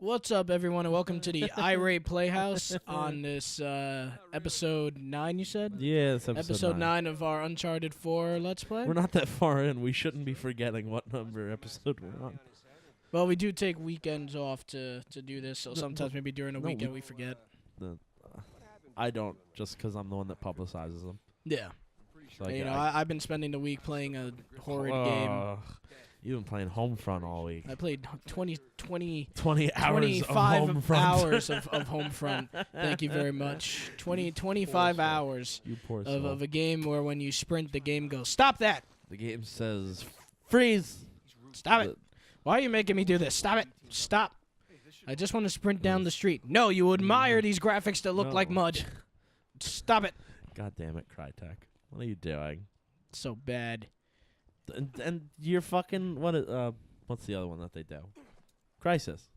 What's up, everyone, and welcome to the Irate Playhouse on this episode 9, you said? Yeah, it's Episode 9 of our Uncharted 4 Let's Play. We're not that far in. We shouldn't be forgetting what number episode we're on. Well, we do take weekends off to do this, so sometimes maybe during the weekend we forget. I don't, just because I'm the one that publicizes them. Yeah. So And, I've been spending the week playing a horrid game. You've been playing Homefront all week. I played 20 hours 25 of Homefront. hours of Homefront. Thank you very much. 25 hours You poor soul. of a game where when you sprint, the game goes, stop that! The game says, freeze! Stop it! Why are you making me do this? Stop it! Stop! I just want to sprint down the street. No, you admire these graphics that look like mud. Stop it! God damn it, Crytek. What are you doing? So bad. And you're fucking, what's the other one that they do? Crisis.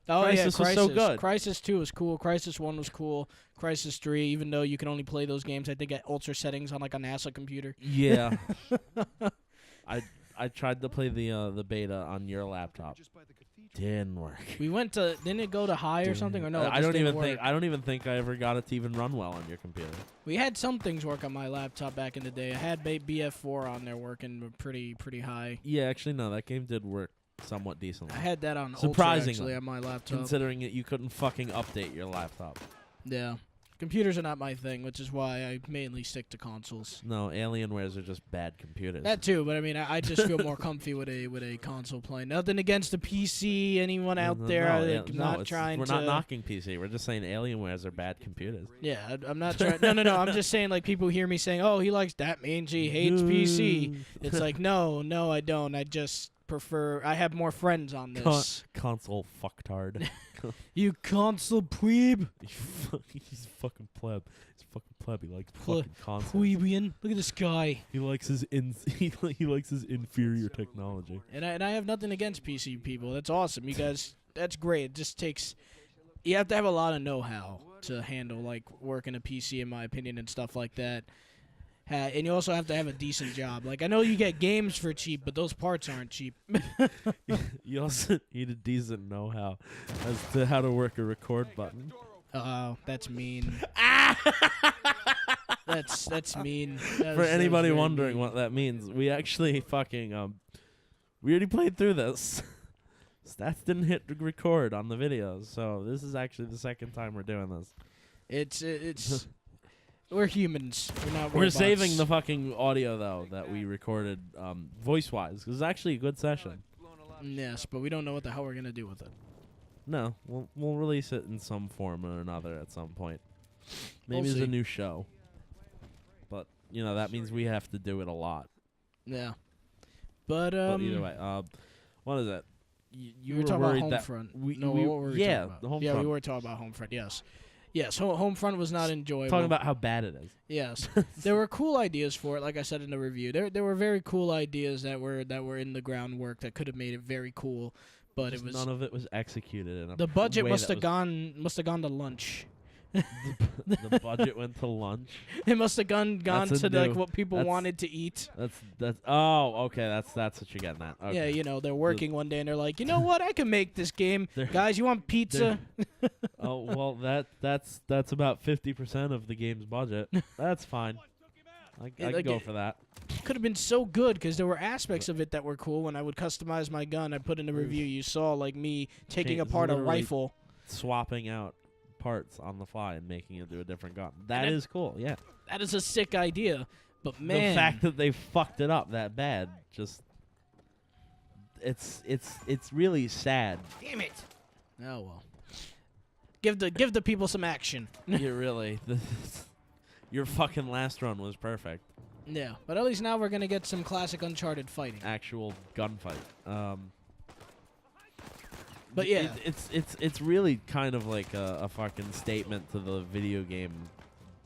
Oh, Crysis yeah, was Crysis. so good. Crysis 2 was cool. Crysis 1 was cool. Crysis 3, even though you can only play those games, I think, at ultra settings on, like, a NASA computer. Yeah. I tried to play the beta on your laptop. Didn't work. We went to, didn't it go to high or something? Or no, it I just don't even didn't think work? I don't even think I ever got it to even run well on your computer. We had some things work on my laptop back in the day. I had BF4 on there working pretty high. Yeah, actually no, that game did work somewhat decently. I had that on ultra, Surprisingly, actually, on my laptop. considering that you couldn't fucking update your laptop. Yeah. Computers are not my thing, which is why I mainly stick to consoles. No, Alienwares are just bad computers. That too, but I mean, I just feel more comfy with a console playing. Nothing against the PC, anyone out there. I'm not trying to. We're not knocking PC. We're just saying Alienwares are bad computers. Yeah, I'm not trying. No. I'm just saying, like, people hear me saying, "Oh, he likes that means he hates PC." It's like, no, I don't. I just prefer. I have more friends on this. Console fucktard. You console plebe. He's fucking pleb. He's fucking pleb. He likes fucking console. Plebeian. Look at this guy. He likes his he likes his inferior technology. And I have nothing against PC people. That's awesome. You guys, that's great. It just takes. You have to have a lot of know-how to handle, like, working a PC, in my opinion, and stuff like that. And you also have to have a decent job. Like, I know you get games for cheap, but those parts aren't cheap. You also need a decent know-how as to how to work a record button. Oh, that's mean. That's mean. For anybody wondering what that means, we actually fucking we already played through this. Stats didn't hit record on the videos, so this is actually the second time we're doing this. It's we're humans. We're not robots. We're saving the fucking audio though that we recorded voice-wise. It was actually a good session. Yes, but we don't know what the hell we're gonna do with it. No, we'll release it in some form or another at some point. Maybe We'll it's see. a new show. But that means we have to do it a lot. Yeah, but But either way, what is it? You were were talking about worried that Homefront. we What were we yeah, talking about? the Homefront. Yeah, we were talking about Homefront. Yes. Homefront was not enjoyable. Talking about how bad it is. Yes, there were cool ideas for it. Like I said in the review, there were very cool ideas that were in the groundwork that could have made it very cool, but Just it was none of it was executed in a the budget way must that have gone to lunch. the budget went to lunch. It must have gone That's to a like new- what people that's- wanted to eat. That's okay. That's what you're getting at. Okay. Yeah, they're working one day and they're like, you know what? I can make this game. Guys, you want pizza? Oh well, that's about 50% of the game's budget. That's fine. I can go for that. Could have been so good because there were aspects of it that were cool. When I would customize my gun, I put in the review. You saw like me taking apart a literally rifle, swapping out parts on the fly and making it into a different gun. That is cool. Yeah. That is a sick idea, but man, The fact that they fucked it up that bad, just it's really sad. damn it. Oh well. Give the people some action. You really, your fucking last run was perfect. Yeah, but at least now we're gonna get some classic Uncharted fighting. Actual gunfight. But yeah, it's really kind of like a fucking statement to the video game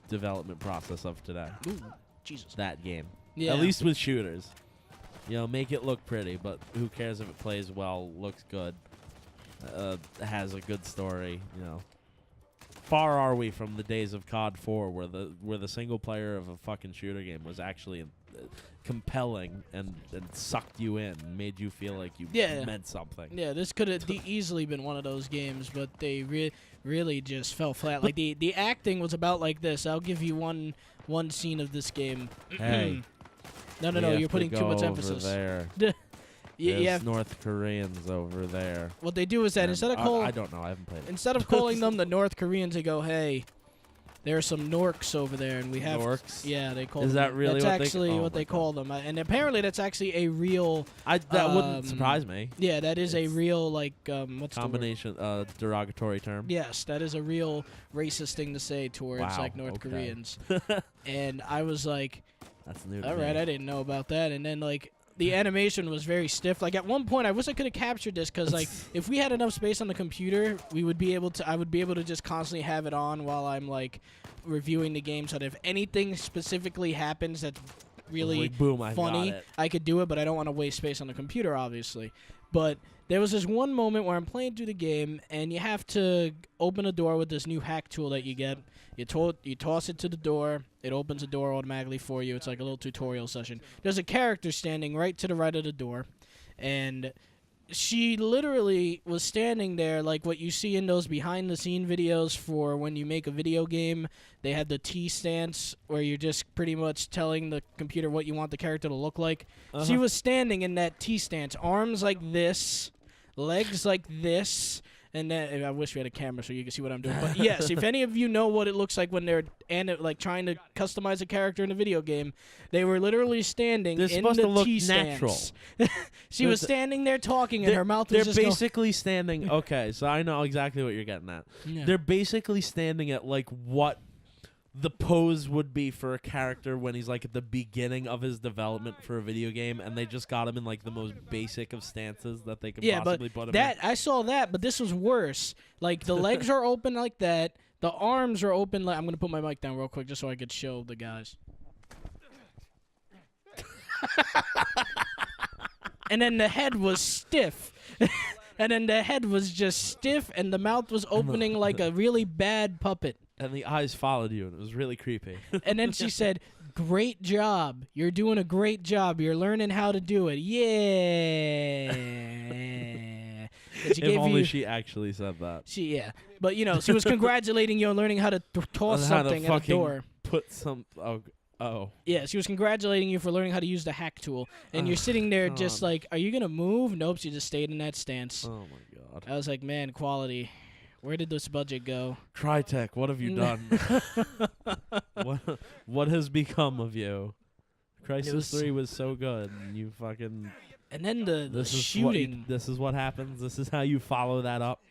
development process of today. Ooh, Jesus. That game. Yeah. At least with shooters. Make it look pretty, but who cares if it plays well, looks good, has a good story, Far are we from the days of COD 4 where the single player of a fucking shooter game was actually compelling and sucked you in, made you feel like you meant something. Yeah, this could have easily been one of those games, but they really just fell flat. Like the acting was about like this. I'll give you one scene of this game. Hey. No, you're putting too much emphasis. There. There's North Koreans over there. What they do is that instead of calling, I don't know, I haven't played it. Instead of calling them the North Koreans, they go, "Hey, there are some Norks over there, and we have." Norks? Yeah, they call. Is them. that really that's what actually what they call them? And apparently that's actually a real. That wouldn't surprise me. Yeah, that is a real what's combination derogatory term. Yes, that is a real racist thing to say towards like North Koreans. And I was like, "That's new." All right, I didn't know about that. And then like. The animation was very stiff. Like at one point, I wish I could have captured this because, like, if we had enough space on the computer, we would be able to. I would be able to just constantly have it on while I'm like reviewing the game. So that if anything specifically happens that's really funny, I could do it. But I don't want to waste space on the computer, obviously. But there was this one moment where I'm playing through the game, and you have to open a door with this new hack tool that you get. You toss it to the door. It opens the door automatically for you. It's like a little tutorial session. There's a character standing right to the right of the door, and she literally was standing there like what you see in those behind-the-scene videos for when you make a video game. They have the T stance where you're just pretty much telling the computer what you want the character to look like. She was standing in that T stance, arms like this, legs like this. And then I wish we had a camera so you could see what I'm doing. But yes, if any of you know what it looks like when they're trying to customize a character in a video game, they were literally standing in the T stance. She was standing there talking, and her mouth was just. They're basically standing. Okay, so I know exactly what you're getting at. Yeah. They're basically standing at like what the pose would be for a character when he's like at the beginning of his development for a video game, and they just got him in like the most basic of stances that they could possibly put him in. I saw that, but this was worse. Like the legs are open like that, the arms are open. Like I'm gonna put my mic down real quick just so I could show the guys. And then the head was stiff. And then the head was just stiff, and the mouth was opening like a really bad puppet. And the eyes followed you, and it was really creepy. And then she said, "Great job. You're doing a great job. You're learning how to do it. Yeah." If only she actually said that. But, she was congratulating you on learning how to toss something at a door. Put some... Oh. Yeah, she was congratulating you for learning how to use the hack tool. And you're sitting there just like, are you going to move? Nope, she just stayed in that stance. Oh, my God. I was like, man, quality. Where did this budget go? Crytek, what have you done? What has become of you? Crisis 3 was so good, and you fucking... And then the shooting. This is what happens. This is how you follow that up.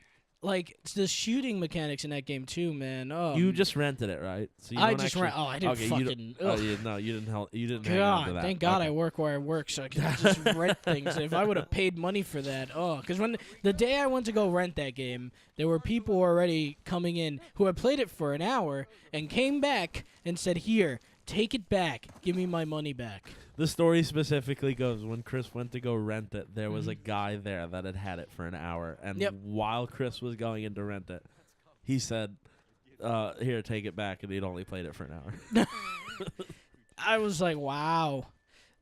Like, it's the shooting mechanics in that game, too, man. You just rented it, right? So you I just rented. Oh, I didn't fucking... You didn't help. You didn't hang on to that. Thank God I work where I work so I can just rent things. If I would have paid money for that, because when the day I went to go rent that game, there were people already coming in who had played it for an hour and came back and said, "Here, take it back. Give me my money back." The story specifically goes, when Chris went to go rent it, there was a guy there that had it for an hour. And while Chris was going in to rent it, he said, "Here, take it back." And he'd only played it for an hour. I was like, wow.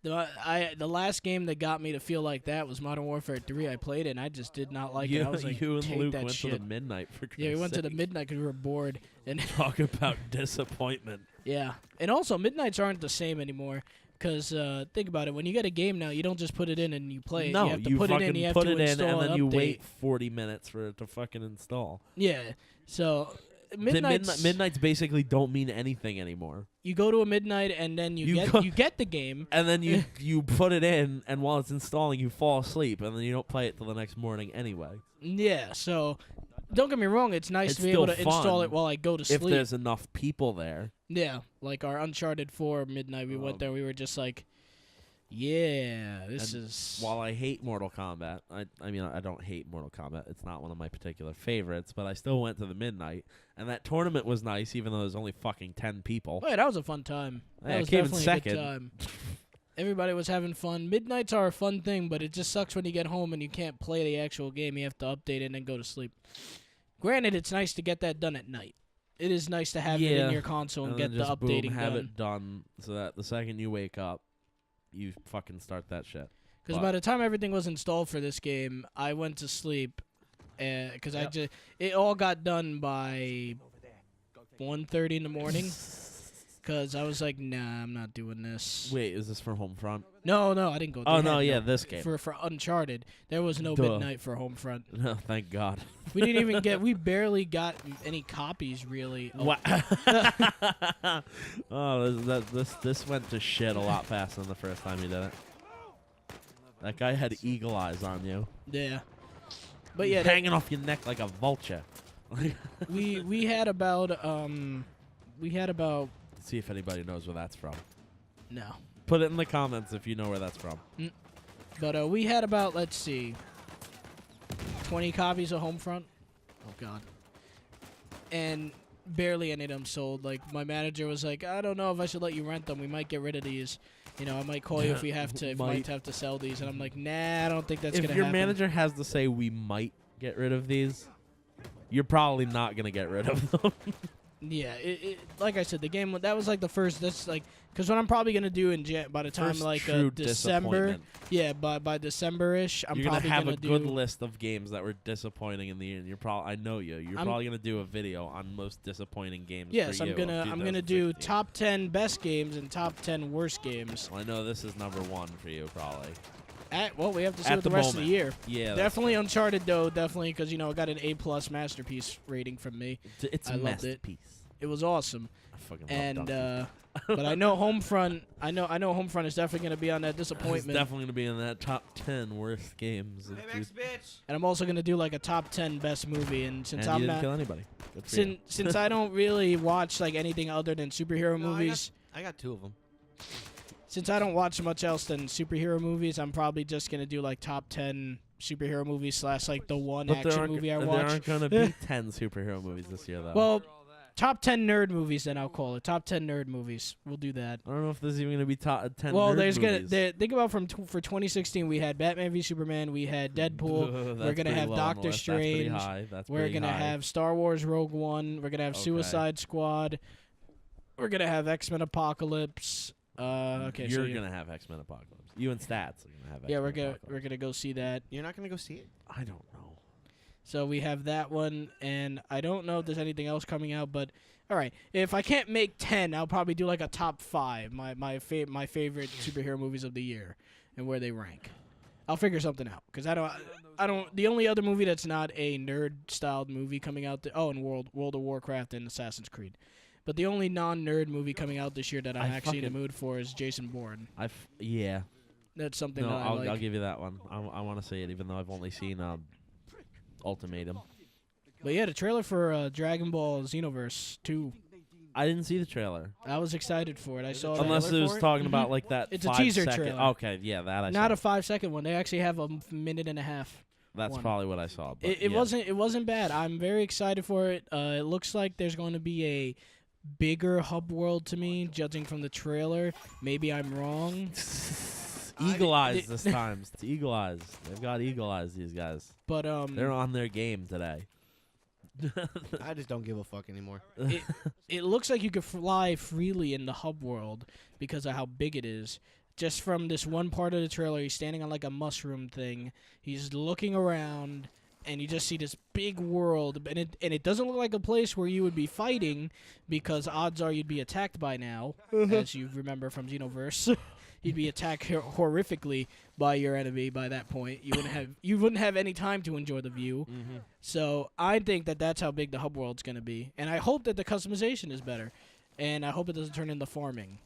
The last game that got me to feel like that was Modern Warfare 3. I played it, and I just did not like it. I was like, you and take Luke that went shit. to the midnight for Christ's Yeah, we went to sake. the midnight because we were bored. And Talk about disappointment. Yeah. And also, midnights aren't the same anymore. Because think about it, when you get a game now, you don't just put it in and you play it. No, you have to put it in, you have put to it in, install and then you update. wait 40 minutes for it to fucking install. Yeah, so midnights basically don't mean anything anymore. You go to a midnight and then you get the game, and then you put it in, and while it's installing, you fall asleep, and then you don't play it till the next morning anyway. Yeah, so don't get me wrong, it's nice to be able to install it while I go to sleep. If there's enough people there. Yeah, like our Uncharted 4 midnight, we went there, we were just like, yeah, this is... While I hate Mortal Kombat, I mean, I don't hate Mortal Kombat. It's not one of my particular favorites, but I still went to the midnight, and that tournament was nice, even though there's only fucking 10 people. Oh, yeah, that was a fun time. That was came definitely in second. A good time. Everybody was having fun. Midnights are a fun thing, but it just sucks when you get home and you can't play the actual game. You have to update it and then go to sleep. Granted, it's nice to get that done at night. It is nice to have it in your console and get the updating have done. it done so that the second you wake up, you fucking start that shit. Because by the time everything was installed for this game, I went to sleep. Because it all got done by 1:30 in the morning. Because I was like, nah, I'm not doing this. Wait, is this for Homefront? No, I didn't go. Oh, no, yeah, this game. For Uncharted, there was no midnight for Homefront. No, thank God. We barely got any copies, really. What? Oh, this went to shit a lot faster than the first time you did it. That guy had eagle eyes on you. Yeah. But yeah, hanging off your neck like a vulture. we had about See if anybody knows where that's from. No. Put it in the comments if you know where that's from. But we had about, let's see, 20 copies of Homefront. Oh, God. And barely any of them sold. Like, my manager was like, I don't know if I should let you rent them. We might get rid of these. You know, I might call you if we have to. If we might have to sell these. And I'm like, nah, I don't think that's going to happen. If your manager has to say we might get rid of these, you're probably not going to get rid of them. Yeah, like I said, the game, that was like the first, that's like, because what I'm probably going to do by the time like December, yeah, by December-ish, I'm probably going to do. You're going to have a good list of games that were disappointing in the year, and you're probably, I know you're probably going to do a video on most disappointing games yes, for you. Yes, I'm going to do top 10 best games and top 10 worst games. Well, I know this is number 1 for you, probably. Well, we have to see what the rest of the year. Yeah, definitely Uncharted, though. Definitely, because it got an A+ masterpiece rating from me. It's a masterpiece. It was awesome. I fucking love but I know Homefront. I know Homefront is definitely going to be on that disappointment. It's definitely going to be in that top 10 worst games. And I'm also going to do like a top 10 best movie. And since I'm you not didn't kill anybody. Since I don't really watch like anything other than superhero movies. I got 2 of them. Since I don't watch much else than superhero movies, I'm probably just going to do like top 10 superhero movies / like the one action movie I watch. There aren't going to be 10 superhero movies this year, though. Well, top 10 nerd movies, then I'll call it. Top 10 nerd movies. We'll do that. I don't know if there's even going to be top 10 well, nerd movies. Think about for 2016, we had Batman v Superman, we had Deadpool, we're going to have Doctor Strange, we're going to have Star Wars Rogue One, we're going to have Suicide Squad, we're going to have X-Men Apocalypse. Okay, you're gonna have X-Men Apocalypse. You and Stats are gonna have. Yeah, we're gonna go see that. You're not gonna go see it? I don't know. So we have that one, and I don't know if there's anything else coming out. But all right, if I can't make 10, I'll probably do like a top 5, my favorite superhero movies of the year, and where they rank. I'll figure something out because I don't. The only other movie that's not a nerd-styled movie coming out. And World of Warcraft and Assassin's Creed. But the only non-nerd movie coming out this year that I'm actually in the mood for is Jason Bourne. Yeah. That's something that I like. I'll give you that one. I want to see it, even though I've only seen Ultimatum. But yeah, the trailer for Dragon Ball Xenoverse 2. I didn't see the trailer. I was excited for it. I saw Unless it was talking about like that. It's a teaser trailer. Okay, yeah, that I saw. Not a 5-second one. They actually have a minute and a half. That's probably what I saw. But it wasn't bad. I'm very excited for it. It looks like there's going to be a bigger hub world to me, judging from the trailer. Maybe I'm wrong. Eagle eyes this time. It's eagle eyes. They've got eagle eyes, these guys. But they're on their game today. I just don't give a fuck anymore. It looks like you could fly freely in the hub world because of how big it is. Just from this one part of the trailer, he's standing on like a mushroom thing. He's looking around. And you just see this big world, and it doesn't look like a place where you would be fighting, because odds are you'd be attacked by now, as you remember from Xenoverse. You'd be attacked horrifically by your enemy by that point. You wouldn't have any time to enjoy the view. Mm-hmm. So I think that's how big the hub world's gonna be, and I hope that the customization is better, and I hope it doesn't turn into farming.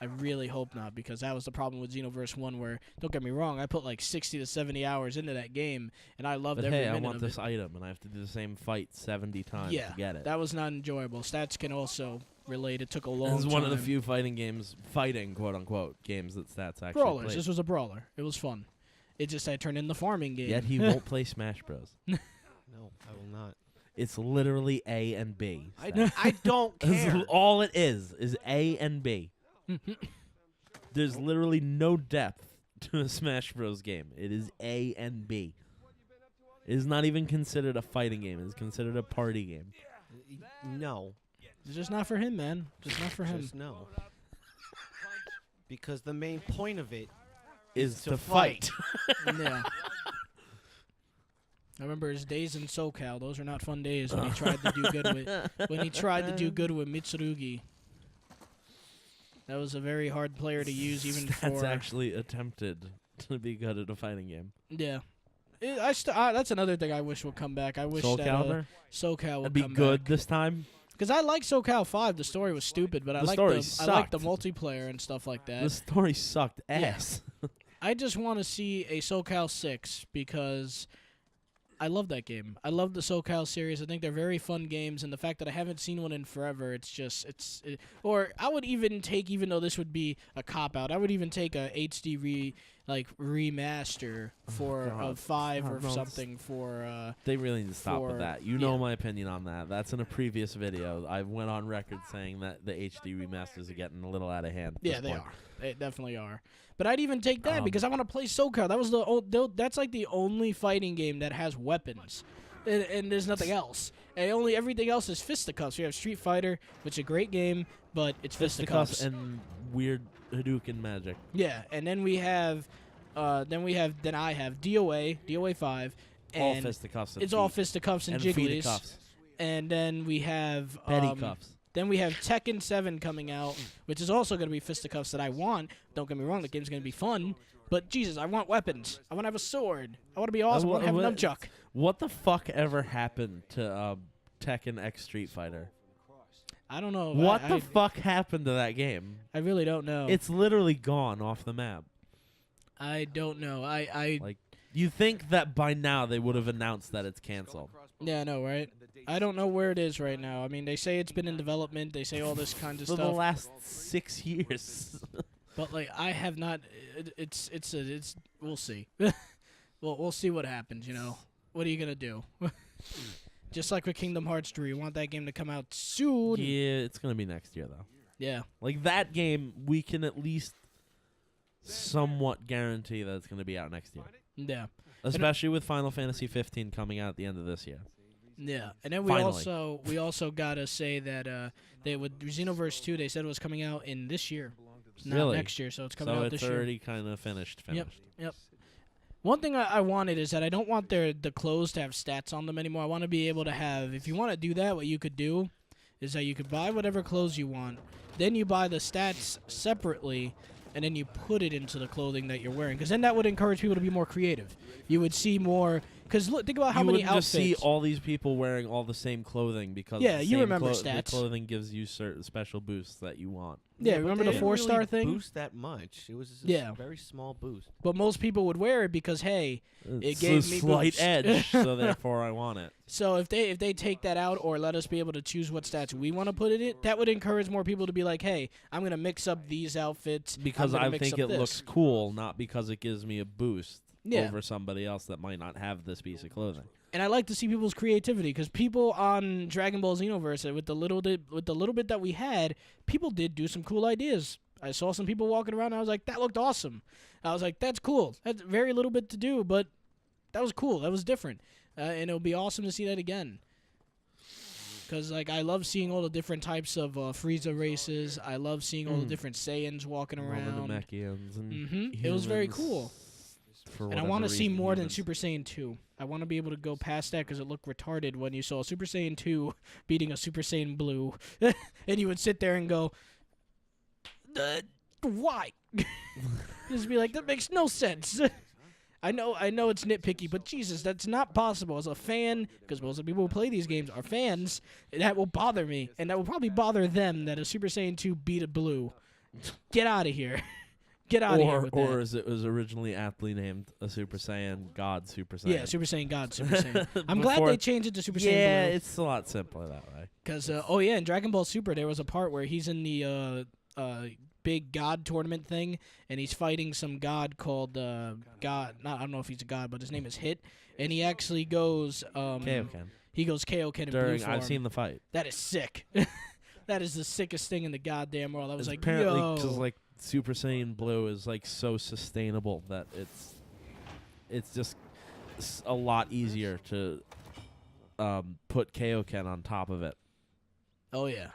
I really hope not, because that was the problem with Xenoverse 1, where, don't get me wrong, I put like 60 to 70 hours into that game, and I loved every minute of it. I want this item, and I have to do the same fight 70 times to get it. That was not enjoyable. Stats can also relate. It took a long time. This is one of the few quote-unquote, games that Stats actually Brawlers. played. This was a brawler. It was fun. It just had turned into farming game. Yet he won't play Smash Bros. No, I will not. It's literally A and B. I don't care. All it is A and B. There's literally no depth to a Smash Bros. Game. It is A and B. It is not even considered a fighting game. It is considered a party game. No. It's just not for him, man. Just not for him. Just no. because the main point of it is to to fight. Yeah. I remember his days in SoCal. Those are not fun days when he tried to do good with Mitsurugi. That was a very hard player to use, even That's for. actually attempted to be good at a fighting game. Yeah. That's another thing I wish would come back. I wish Soul that Calibur? SoCal would That'd be come good back. this time. Because I like SoCal 5. The story was stupid, but I like the sucked. multiplayer and stuff like that. The story sucked ass. I just want to see a SoCal 6 because I love that game. I love the SoCal series. I think they're very fun games, and the fact that I haven't seen one in forever, or I would even take, even though this would be a cop-out, I would even take a HD remaster for of 5 or something for They really need to stop with that. You yeah. know my opinion on that. That's in a previous video. I went on record saying that the HD remasters are getting a little out of hand. Yeah, they are. They definitely are. But I'd even take that because I want to play SoCal. That was that's like the only fighting game that has weapons, and there's nothing else. And everything else is fisticuffs. We have Street Fighter, which is a great game, but it's fisticuffs and weird Hadouken magic. Yeah, and then I have DOA 5, and all fisticuffs. It's all fisticuffs and jigglies. Cuffs. And then we have petty cuffs. Then we have Tekken 7 coming out, which is also going to be fisticuffs that I want. Don't get me wrong, the game's going to be fun. But, Jesus, I want weapons. I want to have a sword. I want to be awesome. I want to have a nunchuck. What the fuck ever happened to Tekken X Street Fighter? I don't know. What the fuck happened to that game? I really don't know. It's literally gone off the map. I don't know. You think that by now they would have announced that it's canceled. Yeah, I know, right? I don't know where it is right now. I mean, they say it's been in development. They say all this kind of for stuff. the last 6 years. But like, I have not. It's. We'll see. We'll see what happens. You know, what are you gonna do? Just like with Kingdom Hearts 3, you want that game to come out soon. Yeah, it's gonna be next year though. Yeah. Like that game, we can at least somewhat guarantee that it's gonna be out next year. Yeah. Especially with Final Fantasy 15 coming out at the end of this year. Yeah, and then we also gotta say that with Xenoverse 2, they said it was coming out in this year, not next year. So it's coming out this year. So it's already kind of finished. Yep. One thing I wanted is that I don't want the clothes to have stats on them anymore. I want to be able to have. If you want to do that, what you could do is that you could buy whatever clothes you want, then you buy the stats separately, and then you put it into the clothing that you're wearing. Because then that would encourage people to be more creative. You would see more. Because look, think about how many outfits. You would just see all these people wearing all the same clothing because you remember stats. The clothing gives you certain special boosts that you want. Yeah, remember the 4-star really thing? Boost that much? It was a very small boost. But most people would wear it because it gave me slight boost. edge, so therefore I want it. So if they take that out or let us be able to choose what stats we want to put in it, that would encourage more people to be like, hey, I'm gonna mix up these outfits because I think it looks cool, not because it gives me a boost over somebody else that might not have this piece of clothing. And I like to see people's creativity because people on Dragon Ball Xenoverse, with the little bit that we had, people did do some cool ideas. I saw some people walking around, and I was like, that looked awesome. I was like, that's cool. That's very little bit to do, but that was cool. That was different. And it'll be awesome to see that again. Because like, I love seeing all the different types of Frieza races. I love seeing all the different Saiyans walking around. All the Namekians and It was very cool. And I want to see more than humans. Super Saiyan 2. I want to be able to go past that because it looked retarded when you saw Super Saiyan 2 beating a Super Saiyan Blue. And you would sit there and go, why? Just be like, that makes no sense. I know it's nitpicky, but Jesus, that's not possible. As a fan, because most of the people who play these games are fans, that will bother me. And that will probably bother them that a Super Saiyan 2 beat a Blue. Get out of here. Get out of here with that. Or as it was originally aptly named, a Super Saiyan God Super Saiyan. Yeah, Super Saiyan God Super Saiyan. I'm glad they changed it to Super Saiyan Blue. Yeah, it's a lot simpler that way. Because, in Dragon Ball Super, there was a part where he's in the big God tournament thing, and he's fighting some god called God. I don't know if he's a god, but his name is Hit, and he actually goes Kaioken. He goes Kaioken in blue form. I've seen the fight. That is sick. That is the sickest thing in the goddamn world. I was like, apparently, yo. because like Super Saiyan Blue is like so sustainable that it's just a lot easier to put Kaioken on top of it. Oh yeah.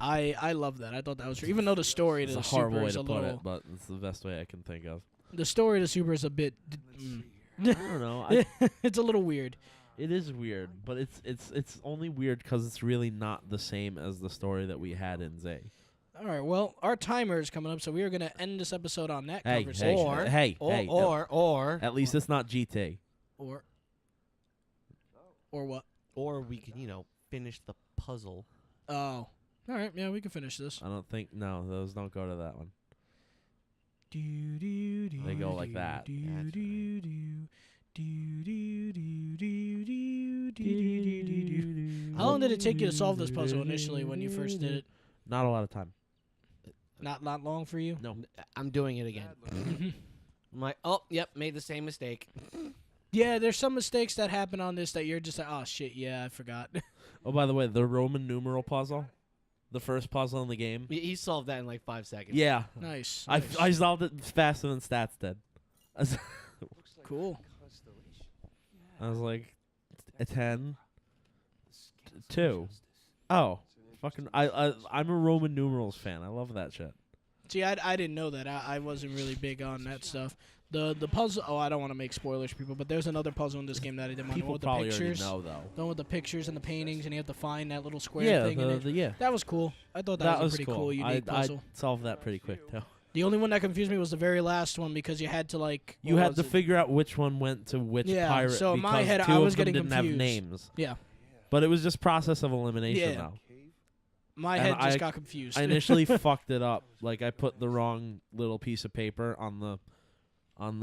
I love that. I thought that was true. Even though the story to It's a the horrible Super way is to a put little, it, but it's the best way I can think of. the story to Super is a bit. I don't know. It's a little weird. It is weird, but it's only weird because it's really not the same as the story that we had in Z. All right. Well, our timer is coming up, so we are going to end this episode on that Hey, conversation. or at least it's not GT. Or what? Or we can, finish the puzzle. Oh. All right. Yeah, we can finish this. I don't think those don't go to that one. They go like that. How long did it take you to solve this puzzle initially when you first did it? Not a lot of time. Not long for you? No. I'm doing it again. I'm like, made the same mistake. Yeah, there's some mistakes that happen on this that you're just like, oh shit, yeah, I forgot. Oh, by the way, the Roman numeral puzzle, the first puzzle in the game. He solved that in like 5 seconds. Yeah. Nice. I solved it faster than Stats did. Cool. I was like, a 10, 2. Oh, fucking! I'm a Roman numerals fan. I love that shit. See, I didn't know that. I wasn't really big on that stuff. The puzzle. Oh, I don't want to make spoilers for people, but there's another puzzle in this game that I didn't want to People with the probably pictures. already know though. The one with the pictures and the paintings, and you have to find that little square thing. Yeah, That was cool. I thought that was a pretty cool, unique puzzle. I solved that pretty quick too. The only one that confused me was the very last one because you had to like. You had to figure out which one went to which pirate. So in my because head, two I was of them getting didn't confused. have names. Yeah. But it was just process of elimination Yeah. though. My And head just I- got confused. I initially fucked it up. Like I put the wrong little piece of paper on the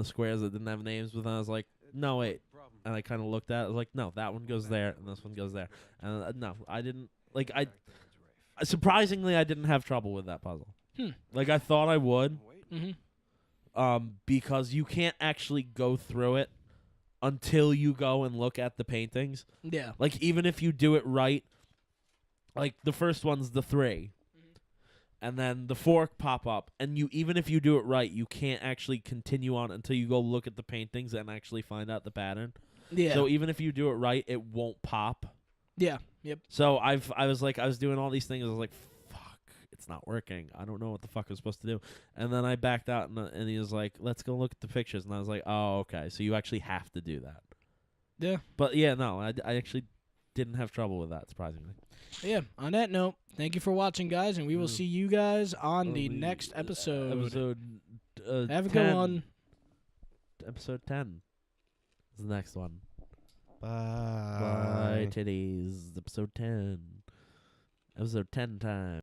squares that didn't have names, but then I was like, no wait. And I kind of looked at it. I was like, no, that one goes there and this one goes there. And no, I didn't like surprisingly I didn't have trouble with that puzzle. Like I thought I would. Because you can't actually go through it until you go and look at the paintings. Yeah. Like even if you do it right, like the first one's the 3. And then the fork pop up, and even if you do it right, you can't actually continue on until you go look at the paintings and actually find out the pattern. Yeah. So even if you do it right, it won't pop. Yeah. Yep. So I was doing all these things. I was like, fuck, it's not working. I don't know what the fuck I'm supposed to do. And then I backed out, and he was like, let's go look at the pictures. And I was like, oh, okay. So you actually have to do that. Yeah. But yeah, no, I actually didn't have trouble with that, surprisingly. Yeah. On that note, thank you for watching, guys, and we will see you guys on the next episode. Have a good one. Episode 10 is the next one. Bye. Bye, titties. Episode 10. Episode 10 time.